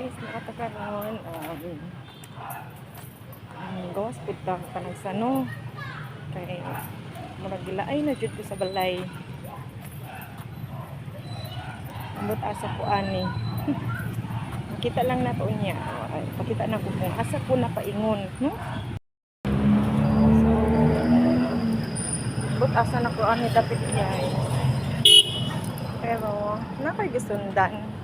guys, nakatakaroon gawas putang panagsano kay murag gilaay na jud ko sa balay. Ambot asa ko ani. Makita lang na to niya. Pakita na ko kung asa ko napaingon, no? So, ambot asa na ko ani dapit guys. Pero nakay gisundan.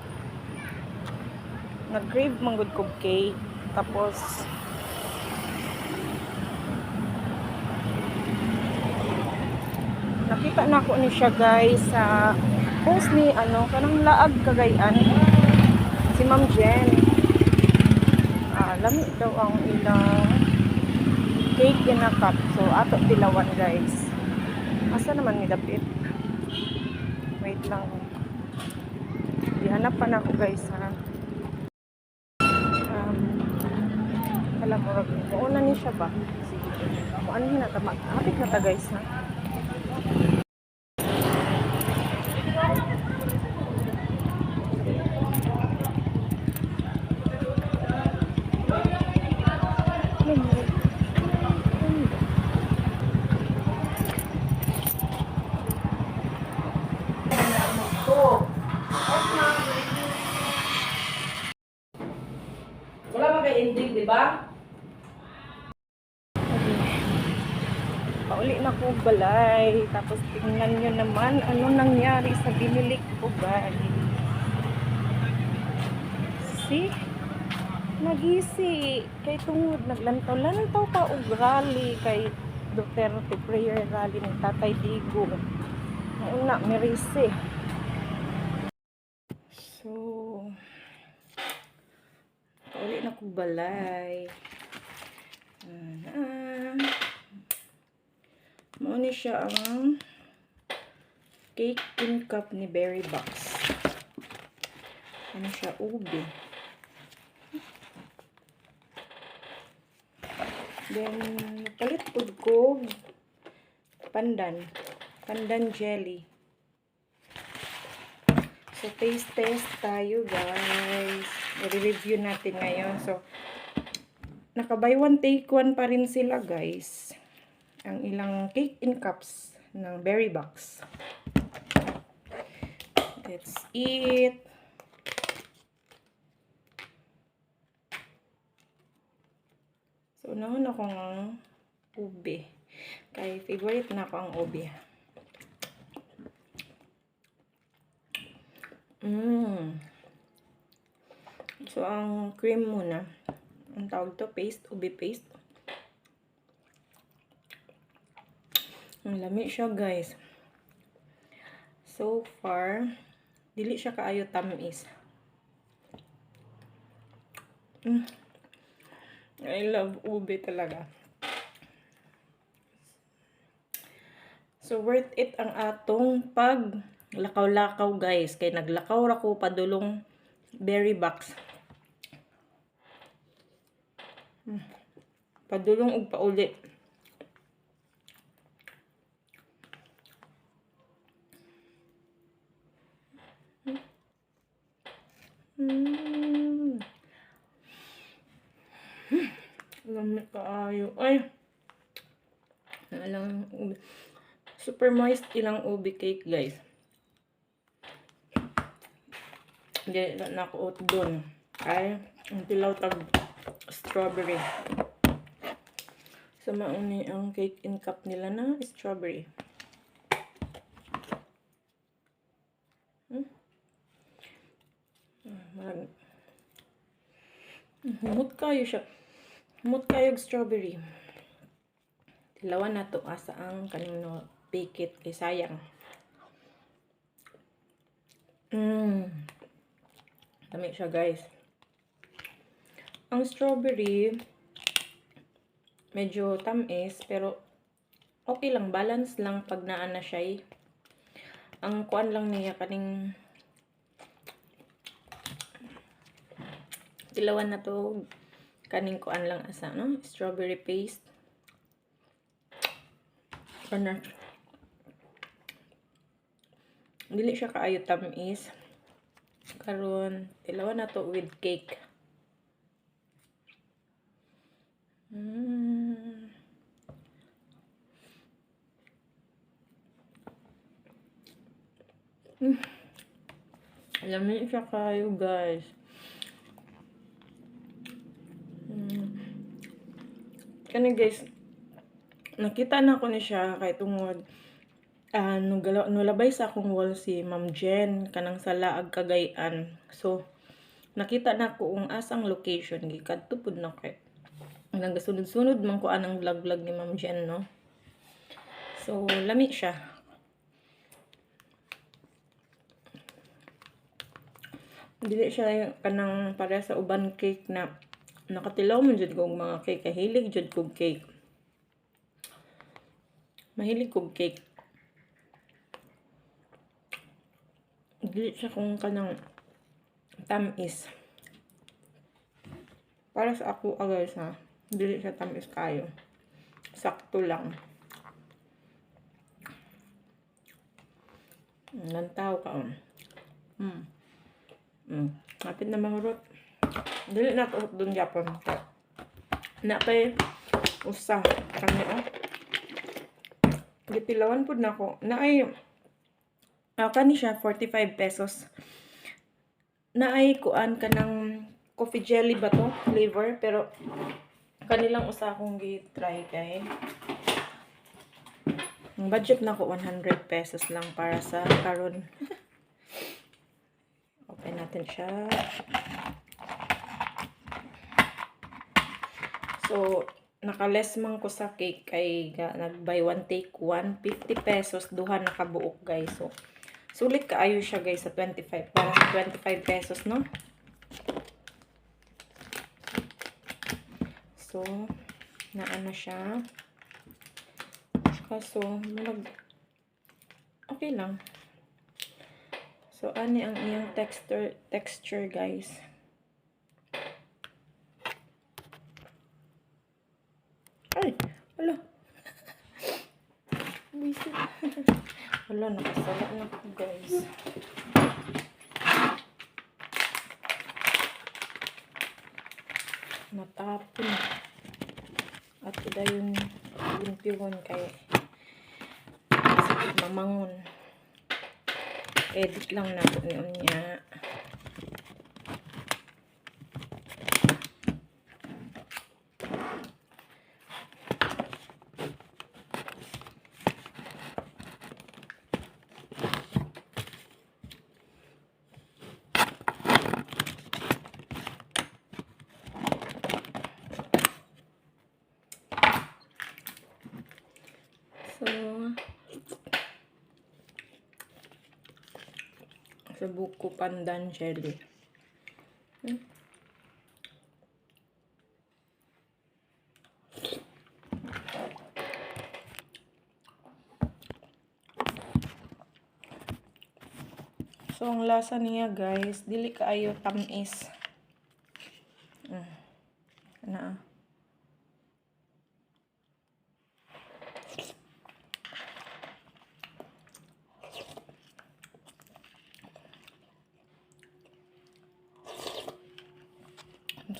Nag-crave manggod ko cake. Tapos nakita na ko ni siya guys sa post ni kanang laag Cagayan si Ma'am Jen. Lami daw ang ilang cake in a cup. So ato tilawan guys. Asa naman ni dapit? Wait lang. Dihanap pa na ako guys ha. Alam mo, mauna ni siya ba? Sige. Ano na tama? Hapit na ta guys ha. Wala pa kay ending, di ba? Pauli na ko balay. Tapos tingnan nyo naman ano nangyari sa binili ko guys. See? Nagisi. Kay tungod naglantaw-lantaw pa og rally kay Duterte prayer rally ni Tatay Digo. Una, Merise. So, pauli na ko balay. Mauni siya ang cake in cup ni Berry Box. Ano siya? Ube. Then, palit ko pandan. Pandan jelly. So, taste tayo guys. I-review natin ngayon. So, naka-buy one take one pa rin sila guys. Ang ilang cake in cups ng Berry Box. Let's eat. So, unahan ako ng ube. Kaya favorite na ako ang ube. So, ang cream muna. Ang tawag to, paste, ube paste. Ang lami siya guys. So far, dili siya kaayo tamis. I love ube talaga. So worth it ang atong pag lakaw-lakaw guys. Kay naglakaw ra ko padulong Berry Box. Padulong og pauli. Lamig kaayo. Ay. Alang ube. Super moist ilang ube cake guys. Hindi na ako doon. Ay, ang tilaw tag strawberry. So mauni ang cake in cup nila na strawberry. Humot kayo siya. Humot kayo strawberry. Tilawan na to asa ang kanino pikit kay sayang. Dami siya guys. Ang strawberry medyo tamis pero okay lang, balance lang pag naan na siya. Ang kuan lang niya kaning tilawan na to kaning kuan lang asa no, strawberry paste. Ano? Dili siya kaayo tamis. Karon tilawan na to with cake. Mm. Lamig siya kayo, guys. Kani guys, nakita na ko ni siya kay tungod nulabay sa akong wall si Ma'am Jen kanang sa Laag Cagayan. So nakita na ko ang asang location gikadto pud na kay nagasunod-sunod man ko anang vlog ni Ma'am Jen, no. So lami siya. Dili siya kanang para sa uban cake na nakatilaw man jud kog mga cake, kahilig jud kog cake. Mahilig kog cake. Dili siya kung kanang tamis. Para sa ako guys ha, dili siya tamis kayo. Sakto lang. Nantaw ka Napit na mahurot. Dili na to dun Japon. Na kay usa kami gitilawan pud nako. Na ay kani siya 45 pesos. Na ay kuan kanang coffee jelly ba to flavor, pero kanilang usa akong gi-try kay ang budget nako 100 pesos lang para sa karon. Open natin siya. So, naka-less man ko sa cake kay nag-buy one take 1, 50 pesos duha nakabuok guys. So, sulit kaayo siya guys sa 25 para sa 25 pesos, no? So, naano siya. Kaso, okay lang. So, ani ang iyang texture guys. Ay, wala. Wala, nakasala na ko guys. Natapon. At ida yung limpiyon kay mamangon. Edit lang na niya. Sa buko pandan jelly. So, ang lasa niya guys, dili kaayo tamis. Na.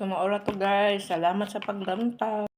So, maura to guys. Salamat sa paglantaw.